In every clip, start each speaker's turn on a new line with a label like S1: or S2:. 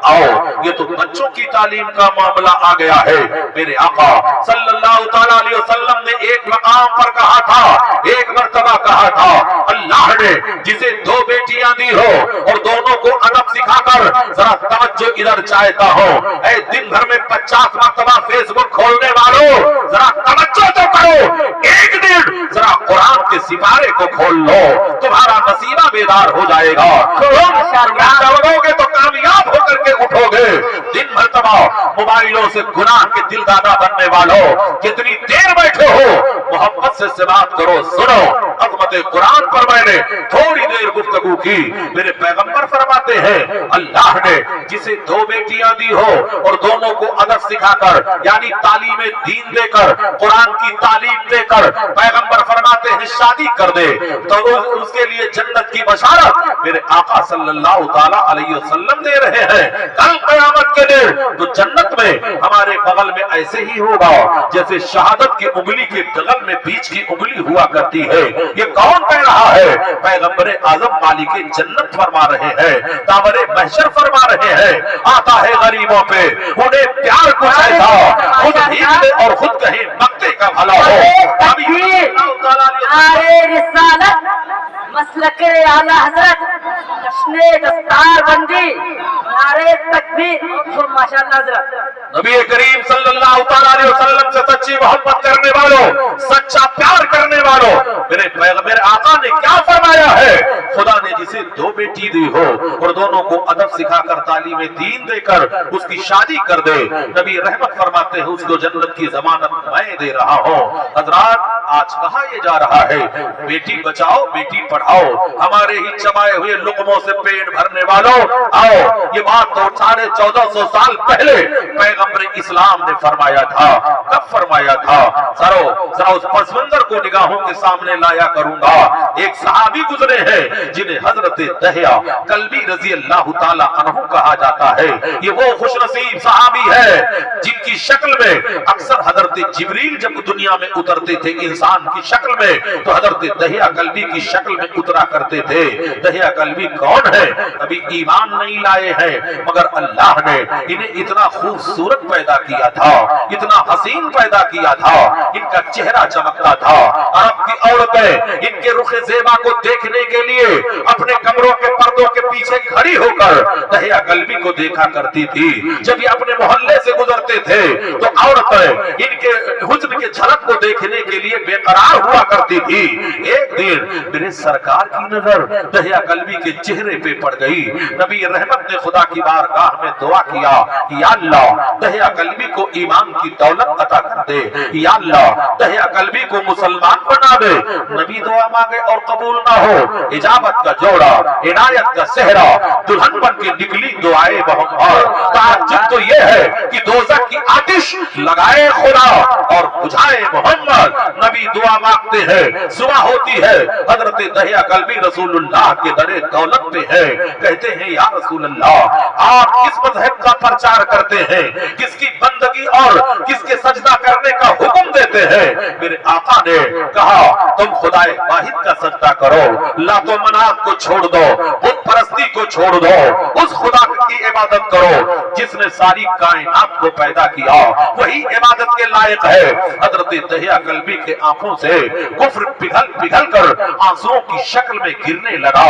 S1: आओ, ये तो बच्चों की तालीम का मामला आ गया है। मेरे आका सल्लल्लाहु ताला अलैहि वसल्लम ने एक मकाम पर कहा था, एक मर्तबा कहा था, अल्लाह ने जिसे दो बेटियां दी हो और दोनों को अदब सिखाकर, जरा तवज्जो इधर चाहता हो, ऐ दिन भर में 50 मर्तबा फेसबुक खोलने वालों, जरा तवज्जो तो करो, एक दिन जरा कुरान के सिपारे को खोल लो, तुम्हारा नसीबा बेदार हो जाएगा। तुम तो कामयाब होकर के उठोगे। दिन मर्तबा मोबाइलों से गुनाह के दिलदादा बनने वालों, कितनी देर बैठे हो, मोहब्बत से बात करो। सुनो, अज़मत कुरान पर मैंने थोड़ी देर गुफ्तगू की। मेरे पैगंबर फरमाते हैं, अल्लाह ने जिसे दो बेटियां दी हो और दोनों को अदब सिखाकर, यानी तालीम दीन देकर, कुरान की तालीम देकर, पैगंबर फरमाते हैं शादी कर दे तो उसके लिए जन्नत की बशारत मेरे आका सल्लल्लाहु ताला अलैहि वसल्लम दे रहे हैं। कल क़यामत के दिन तो जन्नत में हमारे बगल में ऐसे ही होगा जैसे शहादत की उंगली के बगल में बीच की उंगली हुआ करती है। ये कौन कह रहा है? पैगंबर आजम मालिक जन्नत फरमा रहे हैं, दावरे महशर फरमा रहे हैं। आता है गरीबों पे, उन्हें प्यार कुछ ऐसा, खुद भीग दे और खुद कहीं मक्ते का भला हो।
S2: मसलक आला हजरत, जश्ने दस्तार बंदी, नारे तकबीर, माशाअल्लाह हजरत।
S1: नबी करीम सल्लल्लाहु अलैहि वसल्लम से सच्ची मोहब्बत करने वालों, सच्चा प्यार करने वालों, मेरे आका ने क्या फरमाया है? खुदा ने जिसे दो बेटी दी हो और दोनों को अदब सिखाकर, तालीम दीन देकर उसकी शादी कर दे, नबी रहमत फरमाते हैं उसको जन्नत की जमानत मैं दे रहा हूँ। हजरात, आज कहा ये जा रहा है, बेटी बचाओ बेटी पढ़ाओ, हमारे ही चबाए हुए लुक़मों से पेट भरने वालों आओ। ये बात तो 1450 साल पहले पैगंबर इस्लाम ने फरमाया था। कब फरमाया था? जरा उस पसमंजर को निगाहों के सामने लाया करूंगा। एक सहाबी गुजरे हैं जिन्हें हजरत दहिया कल्बी रजी अल्लाह ताला अन्हु कहा जाता है। ये वो खुशनसीब सहाबी है जिनकी शक्ल में अक्सर हजरत जिब्रील जब दुनिया में उतरते थे इंसान की शक्ल में, तो हजरत दहिया कल्बी की शक्ल में उतरा करते थे। दहिया कल्बी कौन है? अभी ईमान नहीं लाए हैं, मगर अल्लाह ने इन्हें इतना खूबसूरत पैदा किया था, इतना हसीन पैदा किया था, इनका चेहरा चमकता था। अरब की औरतें इनके रुखे ज़ेबा को देखने के लिए अपने कमरों के पर्दों के पीछे खड़ी होकर दहिया कल्बी को देखा करती थी। जब ये अपने मोहल्ले से गुजरते थे तो औरतें इनके हुस्न के झलक को देखने के लिए बेकरार हुआ करती थी। एक दिन मेरे सरकार की नजर दहिया कल्बी के चेहरे पे पड़ गई। नबी रहमत ने खुदा की बारगाह में दुआ किया, या अल्लाह दहिया कल्बी को ईमान की दौलत अता कर दे, या अल्लाह दहिया कल्बी को मुसलमान बना दे। नबी दुआ मांगे और कबूल ना हो, इजाबत का जोड़ा, इनायत का सेहरा, दुल्हन बन के निकली दुआए मोहम्मद। ताज्जुब तो ये है कि दोज़ख की आतिश लगाए खुदा और बुझाए मोहम्मद। नबी दुआ मांगते हैं, सुबह होती है, हजरत दहिया कल्बी रसूलुल्लाह के दरे दौलत पे है। कहते हैं, या रसूलल्लाह, आप किस मजहब का प्रचार करते हैं, किसकी बंदगी और किसके सजदा करने का हुक्म देते हैं? मेरे आका ने कहा, तुम खुदाए वाहिद का सजदा करो, लातो मनात को छोड़ दो, बुत परस्ती को छोड़ दो, उस खुदा की इबादत करो जिसने सारी कायनात को पैदा किया, वही इबादत के लायक है। हजरत दहिया कल्बी के आंखों से कुफ्र पिघल पिघल कर आंसुओं की शक्ल में गिरने लगा।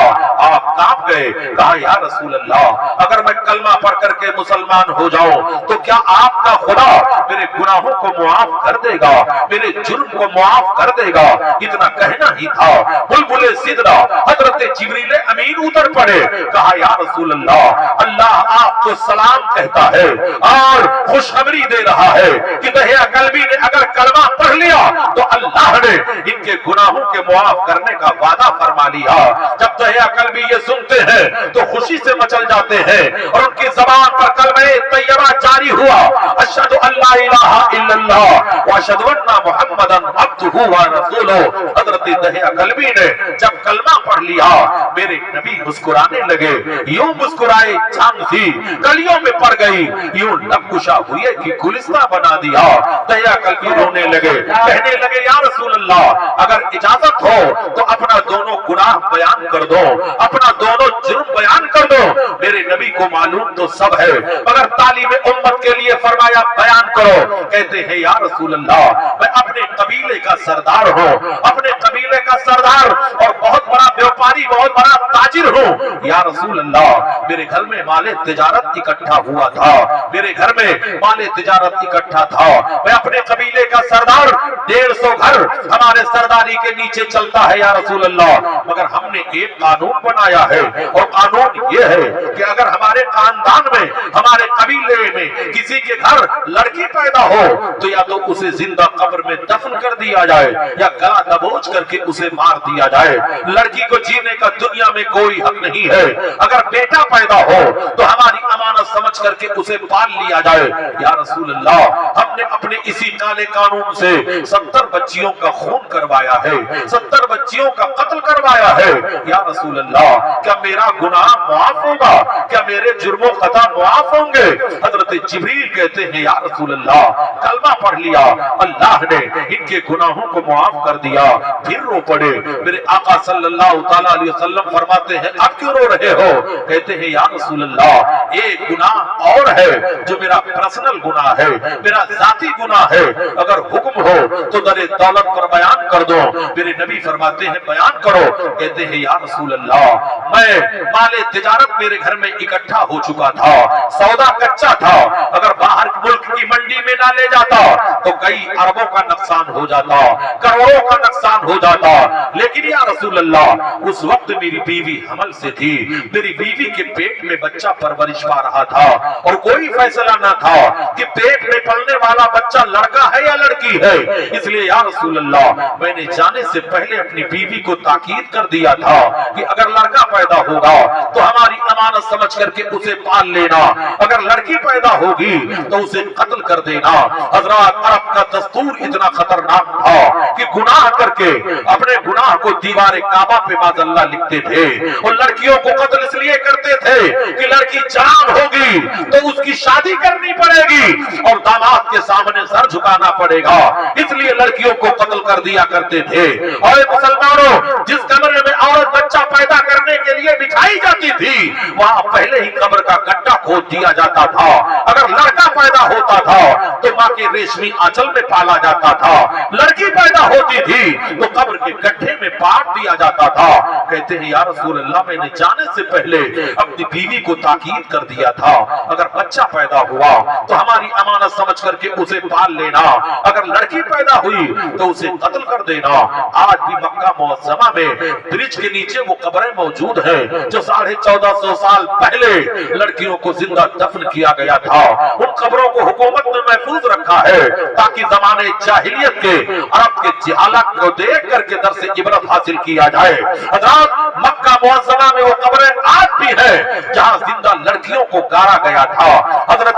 S1: आप कांप गए। कहा, या रसूल अल्लाह, अगर मैं कलमा पढ़ करके मुसलमान हो जाऊं तो क्या आपका खुदा मेरे गुनाहों को मुआफ कर देगा, मेरे जुर्म को मुआफ कर देगा? इतना कहना ही था, बुलबुले सिदरा हजरत जिब्रील अमीन उतर पड़े। कहा, या रसूल अल्लाह, अल्लाह आपको सलाम कहता है और खुशखबरी दे रहा है कि दहिया कल्बी ने अगर कलमा पढ़ लिया तो अल्लाह ने इनके गुनाहों के मुआफ करने का वादा फरमा लिया। जब दहिया कल्बी ये सुनते हैं तो खुशी से मचल जाते हैं और उनकी ज़बान पर कलमे तैयबा जारी हुआ, अशहदु अल्ला इलाहा इल्लल्लाह व अशहदु अन्ना मुहम्मदन अब्दुहु व रसूलुहु। हजरत दहिया कल्बी ने जब कलमा पढ़ लिया, मेरे नबी मुस्कुराने लगे। यूं मुस्कुराए चांद थी कलियों में पड़ गई, यूं नबकुशा हुए कि गुलिस्ता बना दिया। दहिया कल्बी रोने लगे, कहने लगे, या रसूल अल्लाह, अगर इजाजत हो तो अपना दोनों गुनाह बयान कर दो, अपना दोनों जुर्म बयान कर दो। मेरे नबी को मालूम तो सब है, मगर तालीम उम्मत के लिए फरमाया बयान करो। कहते हैं या रसूल अल्लाह, मैं अपने कबीले का सरदार हूँ, अपने कबीले का सरदार और बहुत बड़ा व्यापारी, बहुत बड़ा ताजिर हूँ। या रसूल अल्लाह, मेरे घर में माले तिजारत इकट्ठा हुआ था, मेरे घर में माले तिजारत इकट्ठा था। मैं अपने कबीले का सरदार, 150 घर हमारे सरदारी के नीचे चलता है या रसूल अल्लाह, मगर हमने एक कानून बनाया है और कानून ये है कि अगर हमारे खानदान में, हमारे कबीले में किसी के घर लड़की पैदा हो तो या तो उसे जिंदा कब्र में दफन कर दिया जाए या गला दबोच करके उसे मार दिया जाए। लड़की को जीने का दुनिया में कोई हक नहीं है। अगर बेटा पैदा हो तो हमारी अमानत समझ करके उसे पाल लिया जाए। या रसूल अल्लाह, हमने अपने इसी काले कानून से 70 बच्चियों का खून करवाया है, 70 बच्चियों का कत्ल करवाया है। या रसूल अल्लाह, क्या मेरा गुनाह मुआफ होगा? क्या मेरे जुर्मों खता मुआफ होंगे? हजरत जिब्रील कहते हैं या रसूल अल्लाह, कलमा पढ़ लिया, अल्लाह ने इनके गुनाहों को मुआफ कर दिया। फिर रो पड़े। मेरे आका सल्लल्लाहु ताला अलैहि वसल्लम फरमाते हैं, अब क्यों रो रहे हो? कहते हैं या रसूल अल्लाह, एक गुनाह और है जो मेरा पर्सनल गुनाह है, मेरा जाती गुनाह है। अगर हुक्म हो तो दरे दौलत पर बयान कर दो। मेरे नबी फरमाते हैं बयान करो। कहते हैं या रसूल अल्लाह, मैं माले तिजारत मेरे घर में इकट्ठा हो चुका था, सौदा कच्चा था, अगर बाहर मुल्क की मंडी में ना ले जाता तो कई अरबों का नुकसान हो जाता, करोड़ों का नुकसान हो जाता। लेकिन या रसूल अल्लाह, उस वक्त मेरी बीवी हमल से थी, मेरी बीवी के पेट में बच्चा परवरिश पा रहा था और कोई फैसला ना था कि पेट में पलने वाला बच्चा लड़का है या लड़की है। इसलिए या रसूल अल्लाह, मैंने जाने से पहले अपनी बीवी को ताकीद कर दिया था कि अगर लड़का पैदा होगा तो हमारी अमानत समझ करके उसे पाल लेना, अगर लड़की पैदा होगी तो उसे कत्ल कर देना। हजरात, अरब का दस्तूर इतना खतरनाक था कि गुनाह करके अपने गुनाह को दीवारे काबा पे माज़अल्लाह लिखते थे और लड़कियों को कत्ल इसलिए करते थे कि लड़की जवान होगी तो उसकी शादी करनी पड़ेगी और दामाद के सामने सर झुकाना पड़ेगा, इसलिए लड़कियों को कत्ल कर दिया करते थे। और मुसलमानों, जिस कमरे में औरत बच्चा पैदा करने के लिए बिठाई जाती थी वहां पहले ही कब्र का गड्ढा खोद दिया जाता था। अगर लड़का पैदा होता था तो माँ के रेशमी आंचल में पाला जाता था, लड़की पैदा होती थी तो कब्र के गड्ढे में पाट दिया जाता था। कहते हैं या रसूल अल्लाह, मैंने जाने से पहले अपनी बीवी को ताकीद कर दिया था, अगर बच्चा पैदा हुआ तो हमारी अमानत समझ करके उसे पाल लेना, अगर लड़की पैदा हुई तो उसे कत्ल कर देना। आज भी मक्का मुअज़्ज़मा में ब्रिज के नीचे वो कब्रें मौजूद हैं जो 1450 साल पहले लड़कियों को जिंदा दफन किया गया था। उन कब्रों को हुकूमत ने महफूज रखा है ताकि जमाने जाहिलियत के अरब के जहालत को देख करके दर्स इबरत हासिल किया जाए। हज़रात, मक्का मुअज़्ज़मा में वो कब्रें आज भी है जहां जिंदा लड़कियों को गाड़ा गया था। हजरत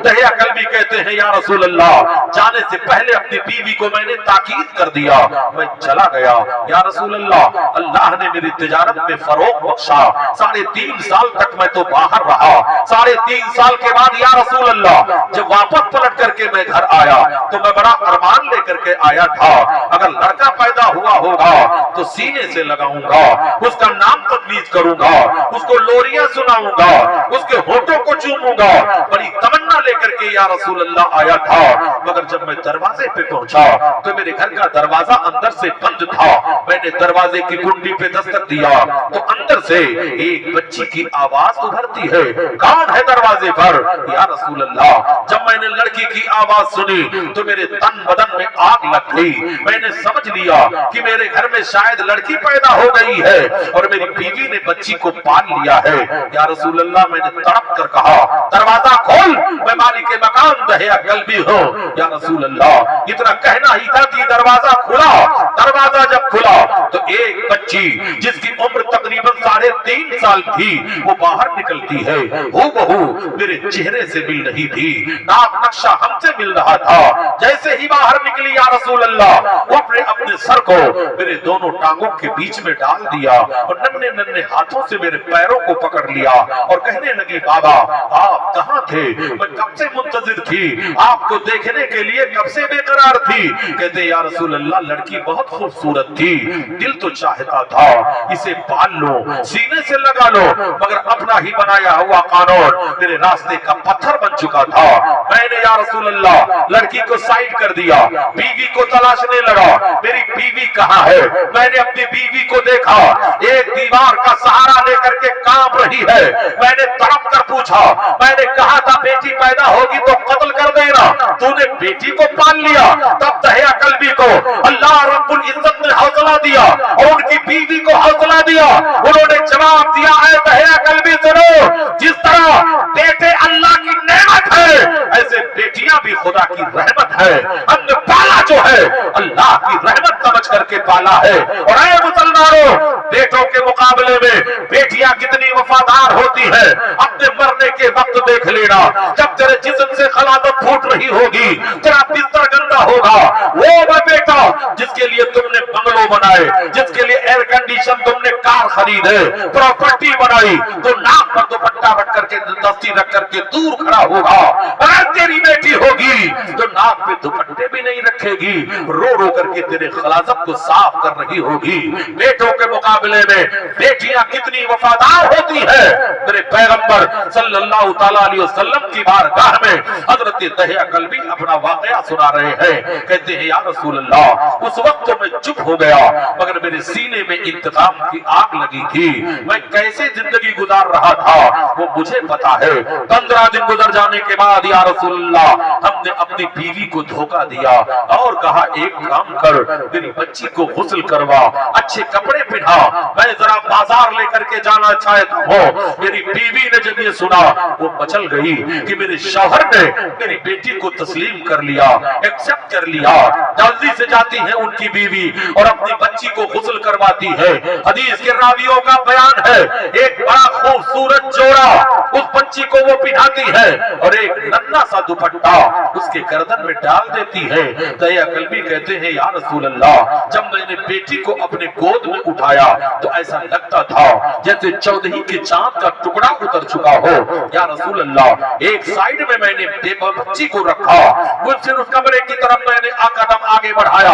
S1: दहिया कल्बी कहते हैं या रसूल अल्लाह, जाने से पहले अपनी बीवी को मैंने ताकीद कर दिया, मैं चला गया। या रसूल अल्लाह, अल्लाह ने मेरी तिजारत में फरोग बख्शा। 3.5 साल तक मैं तो बाहर रहा। 3.5 साल के बाद या रसूल अल्लाह, जब वापस पलट करके मैं घर आया तो मैं बड़ा अरमान लेकर के आया था, अगर लड़का पैदा हुआ होगा तो सीने से लगाऊंगा, उसका नाम तजवीज करूंगा, उसको लोरियां सुनाऊंगा, उसके होठों को चूमूंगा। बड़ी तमन्ना लेकर के या रसूल अल्लाह आया था, मगर जब मैं दरवाजे पे पहुंचा तो मेरे घर का दरवाजा अंदर से बंद था। मैंने दरवाजे की कुंडी पे दस्तक दिया तो अंदर से एक बच्ची की आवाज उभरती है, कौन है दरवाजे पर? या रसूल अल्लाह, जब मैंने लड़की की आवाज सुनी तो मेरे तन बदन में आग लग गई। मैंने समझ लिया कि मेरे घर में शायद लड़की पैदा हो गई है और मेरी बीवी ने बच्ची को पाल लिया है। या रसूल अल्लाह, मैंने तड़प कर कहा, दरवाजा खोल, मैं मालिक के मकान दहिया कल्बी हूँ। या रसूल अल्लाह, इतना कहना ही था कि दरवाजा खुला। दरवाजा जब खुला तो एक बच्ची जिसकी उम्र तकरीबन 3.5 साल थी वो बाहर निकलती है, हूबहू मेरे चेहरे से मिल रही थी, नाक नक्शा हमसे मिल रहा था। जैसे ही बाहर निकली या रसूल अल्लाह, वो अपने सर को मेरे दोनों टांगों के बीच में डाल दिया और नन्हे नन्हे हाथों से मेरे पैरों को पकड़ लिया और कहने लगी, बाबा आप कहाँ थे? मैं कब से मुंतजिर थी, आपको देखने के लिए कब से बेकरार थी। कहते या रसूल अल्लाह, लड़की बहुत खूबसूरत थी, दिल तो चाहता था इसे पाल लो, सीने से लगा लो, मगर अपना ही बनाया हुआ कानून मेरे रास्ते का पत्थर बन चुका था। मैंने या रसूल अल्लाह लड़की को साइड कर दिया, बीवी को तलाशने लगा, मेरी बीवी कहाँ है? मैंने अपनी बीवी को देखा, एक दीवार का सहारा लेकर के कांप रही है। मैंने तड़प कर पूछा, मैंने कहा था बेटी पैदा होगी तो कत्ल कर देना, तूने बेटी को पाल लिया। तब दहिया कल्बी को अल्लाह रब्बुल इज्जत ने हौसला दिया और उनकी बीवी को हौसला दिया। उन्होंने जवाब दिया, ऐ दहिया कल्बी सुनो, जिस तरह बेटे अल्लाह की नेमत है, ऐसे बेटियां भी खुदा की रहमत है। हमने पाला जो है अल्लाह की रहमत समझ करके पाला है। और ऐ मुसलमानों, बेटों के मुकाबले में बेटियां कितनी वफादार होती है। अपने मरने के वक्त देख लेना, जब तेरे जिस्म से खलादत फूट रही होगी, तेरा बिस्तर गंदा होगा, वो बेटा जिसके लिए तुमने बंगलो बनाए, जिसके लिए एयर कंडीशन तुमने कार खरीदे, प्रॉपर्टी बनाई, तो नाक पर दुपट्टा रख करके दस्ती रख करके दूर खड़ा होगा। अगर तेरी बेटी होगी तो नाक पे दुपट्टे भी नहीं रखेगी, रो रो करके तेरे खलाजत को साफ कर रही होगी। बेटों के मुकाबले में बेटियां कितनी वफादार होती है। मेरे पैगंबर सल्लल्लाहु तआला अलैहि वसल्लम की बारगाह में हजरत दहिया कल्बी अपना वाकया सुना रहे हैं। कहते हैं या रसूल अल्लाह, उस वक्त तो मैं चुप हो गया, मगर मेरे सीने में इंतकाम की आग लगी थी। मैं कैसे जिंदगी गुजार रहा था वो मुझे पता है। 15 दिन गुजर जाने के बाद या रसूल अल्लाह, हमने अपनी बीवी को धोखा दिया और कहा एक काम कर, मेरी बच्ची को गुस्ल करवा, अच्छे कपड़े पहना, मैं जरा बाजार लेकर के जाना चाहता हूँ। मेरी बीवी ने जब ये सुना वो मचल गई कि मेरे शौहर ने मेरी बेटी को तस्लीम कर लिया, एक्सेप्ट कर लिया। जल्दी से जाती है उनकी बीवी और अपनी बच्ची को गुस्ल करवाती है। हदीस के रावियों का बयान है, एक बड़ा खूबसूरत जोड़ा उस बच्ची को वो पिढ़ाती है और एक नन्हा सा दुपट्टा उसके गर्दन में डाल देती है। दहिया कल्बी कहते हैं या रसूल अल्लाह, जब मैंने बेटी को अपने गोद में उठाया तो ऐसा लगता था जैसे 14 के चांद का टुकड़ा उतर चुका हो। या रसूल अल्लाह, एक साइड में मैंने बच्ची को रखा, फिर उस कमरे की तरफ मैंने कदम आगे बढ़ाया,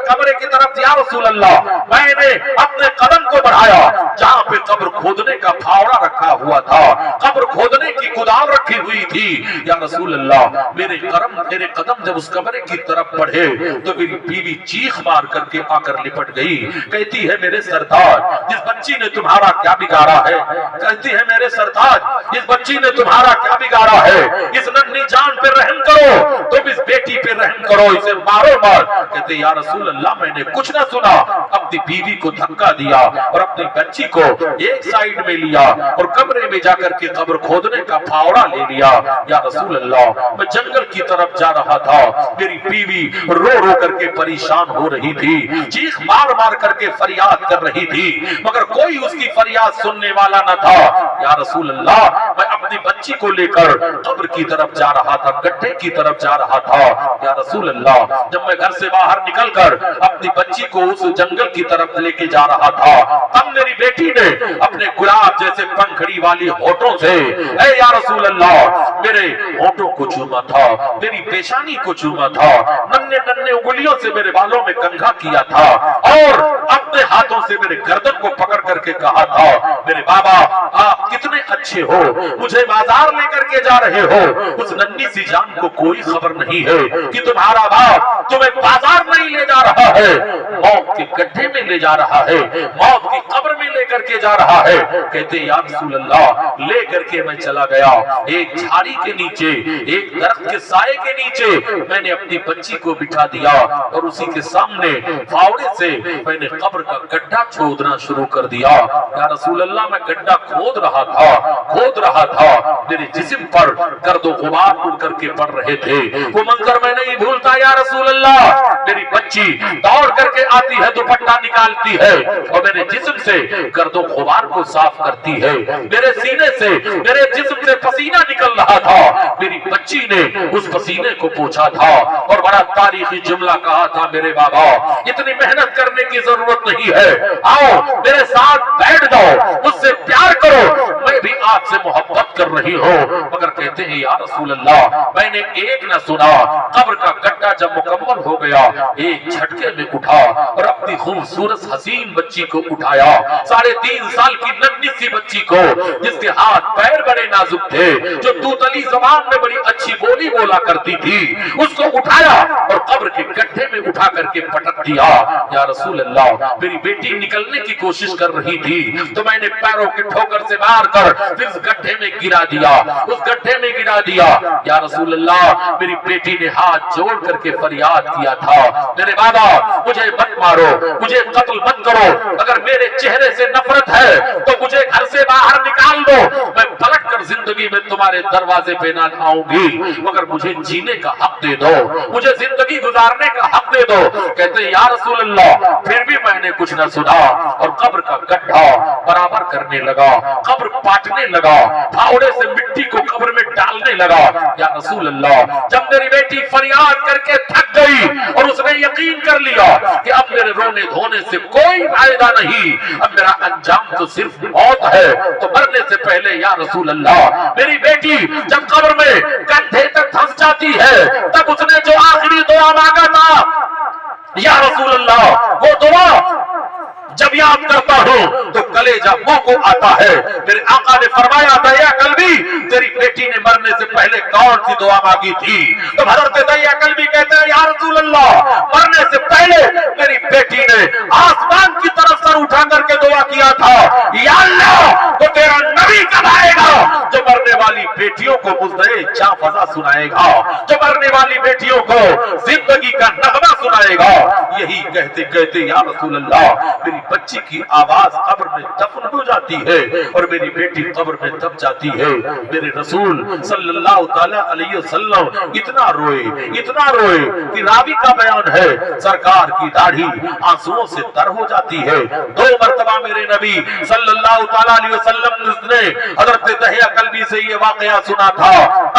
S1: कमरे की तरफ या रसूल अल्लाह मैंने अपने कदम को बढ़ाया जहाँ पे कब्र खोदने का फावड़ा रखा हुआ था, कब्र खोदने की कुदाल रखी हुई थी। या रसूल अल्लाह, मेरे कदम जब उस कमरे की तरफ बढ़े तो मेरी बीवी चीख मार करके आकर लिपट गई। कहती है मेरे सरताज, इस बच्ची ने तुम्हारा क्या बिगाड़ा है? कहती है मेरे सरताज, इस बच्ची ने तुम्हारा क्या बिगाड़ा है? इस नन्ही जान पे रहम करो, तुम इस बेटी पे रहम करो, इसे मारो मत। कहते या रसूल अल्लाह, मैंने कुछ ना सुना, अपनी बीवी को धक्का दिया और अपनी बच्ची को एक साइड में लिया और कमरे में जाकर के कब्र खोदने का फावड़ा ले लिया। या रसूल अल्लाह, मैं जंगल की तरफ जा रहा था, मेरी बीवी रो रो करके परेशान हो रही थी, चीख मार मार करके फरियाद कर रही थी, मगर कोई उसकी फरियाद सुनने वाला न था। या रसूल अल्लाह, मैं अपनी बच्ची को लेकर कब्र की तरफ जा रहा था, गड्ढे की तरफ जा रहा था। या रसूल अल्लाह, जब मैं घर से बाहर निकलकर अपनी बच्ची को उस जंगल की तरफ लेके जा रहा था, तब मेरी बेटी ने अपने गुलाब जैसे पंखड़ी वाली होठों से ऐ या रसूल अल्लाह मेरे होठों को चूमा था, मेरी पेशानी को चूमा था, नन्हे नन्हे उंगलियों से मेरे बालों में कंघा किया था और अपने हाथों से मेरे गर्दन को पकड़ करके कहा था, मेरे बाबा आप कितने अच्छे हो, मुझे बाजार लेकर के जा रहे हो। उस नन्ही सी जान को कोई खबर नहीं है कि तुम्हारा बाप तुम्हें बाजार नहीं ले जा रहा है, मौत के गड्ढे में ले जा रहा है, मौत की कब्र में लेकर के जा रहा है। कहते या रसूल अल्लाह, लेकर के मैं चला गया एक झाड़ी के नीचे, एक दरख्त के साए के नीचे मैंने अपनी बच्ची को बिठा दिया और उसी के सामने फावड़े से मैंने कब्र का गड्ढा खोदना शुरू कर दिया। या रसूल अल्लाह, मैं गड्ढा खोद रहा था, मेरे जिस्म पर गर्द और गुबार उड़ करके पड़ रहे थे। वो मंजर मैं नहीं भूलता। या रसूल अल्लाह, मेरी बच्ची दौड़ करके आती है, दुपट्टा निकालती है और मेरे जिस्म से गर्द और गुबार को साफ करती है। मेरे सीने से, मेरे जिस्म से पसीना निकल रहा था। मेरी بچی نے اس پسینے کو پوچھا تھا اور بڑا تاریخی جملہ کہا تھا، میرے بابا اتنی محنت کرنے کی ضرورت نہیں ہے، آؤ میرے ساتھ بیٹھ جاؤ، مجھ سے پیار کرو، میں بھی آپ سے محبت کر رہی ہوں۔ مگر کہتے ہیں یا رسول اللہ میں نے ایک نہ سنا، قبر کا گڈھا جب مکمل ہو گیا ایک جھٹکے میں اٹھا اور اپنی خوبصورت حسین بچی کو اٹھایا، 3.5 سال کی ننھی سی بچی کو جس کے ہاتھ پیر بڑے نازک تھے، جو توتلی زبان میں بڑی اچھی بولی بولا کرتی تھی، اس کو اٹھایا اور قبر کے گڈھے میں اٹھا کر کے پٹک دیا۔ یا رسول اللہ میری بیٹی نکلنے کی کوشش کر رہی تھی تو میں نے پیروں کے ٹھوکر سے مار کر اس گڈھے میں گرا دیا، اس گڈھے میں گرا دیا۔ یا رسول اللہ میری بیٹی نے ہاتھ جوڑ کر کے فریاد کیا تھا، میرے بابا مجھے مت مارو، مجھے قتل مت کرو، اگر میرے چہرے سے نفرت ہے تو مجھے گھر سے باہر نکال دو، میں پلٹ کر زندگی میں تمہارے دروازے پہ نہ آؤں گی، مگر مجھے جینے کا حق دے دو، مجھے زندگی گزارنے کا حق دے دو۔ کہتے ہیں یا رسول اللہ پھر بھی میں نے کچھ نہ سنا اور قبر کا گڈھا برابر کرنے لگا، قبر پاٹنے لگا، پھاوڑے سے مٹی کو قبر میں ڈالنے لگا۔ یا رسول اللہ جب میری بیٹی فریاد کر کے تھک گئی اور اس نے یقین کر لیا کہ اب میرے رونے دھونے سے کوئی فائدہ نہیں، اب میرا انجام تو صرف موت ہے، تو مرنے سے پہلے یا رسول اللہ میری بیٹی جب قبر میں کندھے تک پھنس جاتی ہے تب اس نے جو آخری دعا مانگا تھا، یا رسول اللہ وہ دعا جب یاد کرتا ہوں تو کلیجہ منہ کو آتا ہے۔ میرے آقا نے فرمایا دیا قلبی تیری بیٹی نے مرنے سے پہلے کون سی دعا مانگی تھی؟ تو حضرت دیا قلبی کہتے ہیں یا رسول اللہ مرنے سے پہلے میری بیٹی نے آسمان کی طرف سر اٹھا کر کے دعا کیا تھا، یا اللہ تو تیرا نبی کب آئے گا جو مرنے والی بیٹیوں کو مزدے چاں فضا سنائے گا، جو مرنے والی بیٹیوں کو زندگی کا نغمہ سنائے گا۔ یہی کہتے کہتے یا رسول اللہ میری بچی کی آواز قبر میں دفن ہو جاتی ہے اور میری بیٹی قبر میں دب جاتی ہے۔ میرے رسول صلی اللہ تعالی علیہ وسلم اتنا روئے کہ راوی کا بیان ہے سرکار کی داڑھی آنسوؤں سے تر ہو جاتی ہے۔ 2 مرتبہ میرے نبی صلی اللہ تعالی علیہ وسلم نے حضرت دہیا قلبی سے یہ واقعہ سنا تھا،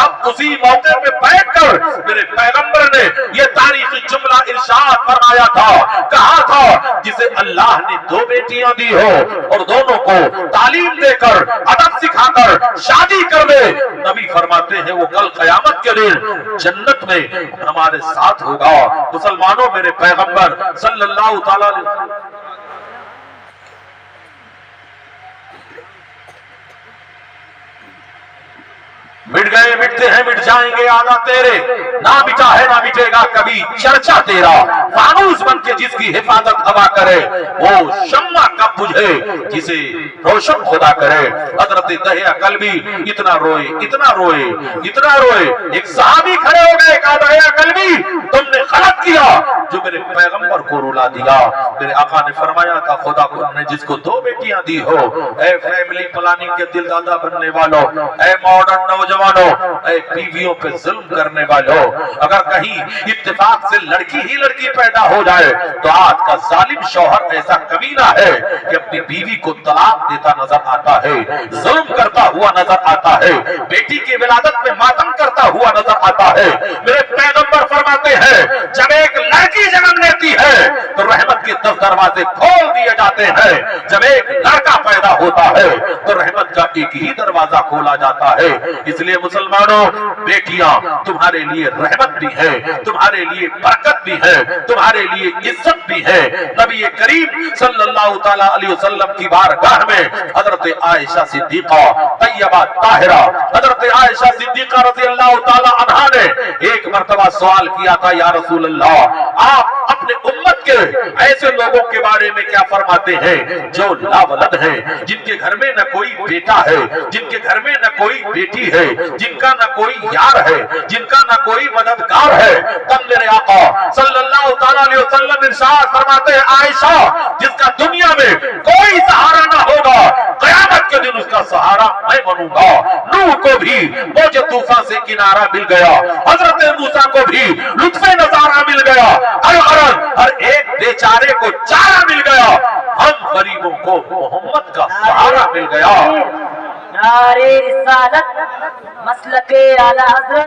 S1: اب اسی موقع پہ بیٹھ کر میرے پیغمبر نے یہ تاریخی جملہ ارشاد فرمایا تھا، کہا تھا جسے اللہ نے 2 بیٹیاں دی ہو اور دونوں کو تعلیم دے کر ادب سکھا کر شادی کر دے، نبی فرماتے ہیں وہ کل قیامت کے دن جنت میں ہمارے ساتھ ہوگا۔ مسلمانوں میرے پیغمبر صلی اللہ تعالی علیہ وسلم مٹ گئے مٹتے ہیں مٹ جائیں گے آنا تیرے، نہ مٹا ہے نہ مٹے گا کبھی چرچا تیرا، فانوس بن کے جس کی حفاظت ہوا کرے وہ شمع کب بجھے جسے روشن خدا کرے۔ حضرت دہیا قلبی اتنا روئے، ایک صحابی کھڑے ہو گئے، کہا دہیا قلبی تم نے غلط کیا جو میرے پیغمبر کو رلا دیا۔ میرے آقا نے فرمایا تھا خدا کو نے جس کو 2 بیٹیاں دی ہو، اے فیملی پلاننگ کے دل دادا بننے والوں، اے ماڈرن نوجوانوں، اے بیویوں پہ ظلم کرنے والوں، اگر کہیں اتفاق سے لڑکی پیدا ہو جائے تو آج کا ظالم شوہر ایسا کمینہ ہے کہ اپنی بیوی کو طلاق دیتا نظر آتا ہے، ظلم کرتا ہوا نظر آتا ہے، بیٹی کی ولادت میں ماتم کرتا ہوا نظر آتا ہے۔ میرے پیغمبر فرماتے ہیں جب ایک لڑکی جنم لیتی ہے تو رحمت کے 10 دروازے کھول دیے جاتے ہیں، جب ایک لڑکا پیدا ہوتا ہے تو رحمت کا ایک ہی دروازہ کھولا جاتا ہے۔ اس لیے مسلمانوں بیٹیاں تمہارے لیے رحمت بھی ہے، تمہارے لیے برکت بھی ہے، تمہارے لیے عزت بھی ہے۔ نبی کریم صلی اللہ تعالی علیہ وسلم کی بارگاہ میں حضرت عائشہ صدیقہ طیبہ طاہرہ، حضرت عائشہ صدیقہ رضی اللہ تعالی عنہا نے ایک مرتبہ سوال کیا تھا، یا رسول اللہ آپ اپنے امت کے ایسے لوگوں کے بارے میں کیا فرماتے ہیں جو لاولد ہیں، جن کے گھر میں نہ کوئی بیٹا ہے، جن کے گھر میں نہ کوئی بیٹی ہے، جن کا نہ کوئی یار ہے، جن کا نہ کوئی مددگار ہے۔ تب میرے آقا صلی اللہ تعالی علیہ وسلم ارشاد فرماتے ہیں عائشہ جس کا دنیا میں کوئی سہارا نہ ہوگا قیامت کے دن اس کا سہارا میں بنوں گا۔ نوح کو بھی موج طوفان سے کنارہ مل گیا، حضرت موسیٰ کو بھی لطف نظارہ مل گیا، ہر ایک بیچارے کو چارہ مل گیا، ہم غریبوں کو محمد کا سہارا مل گیا۔
S2: نعرہ رسالت مسلک اعلی حضرت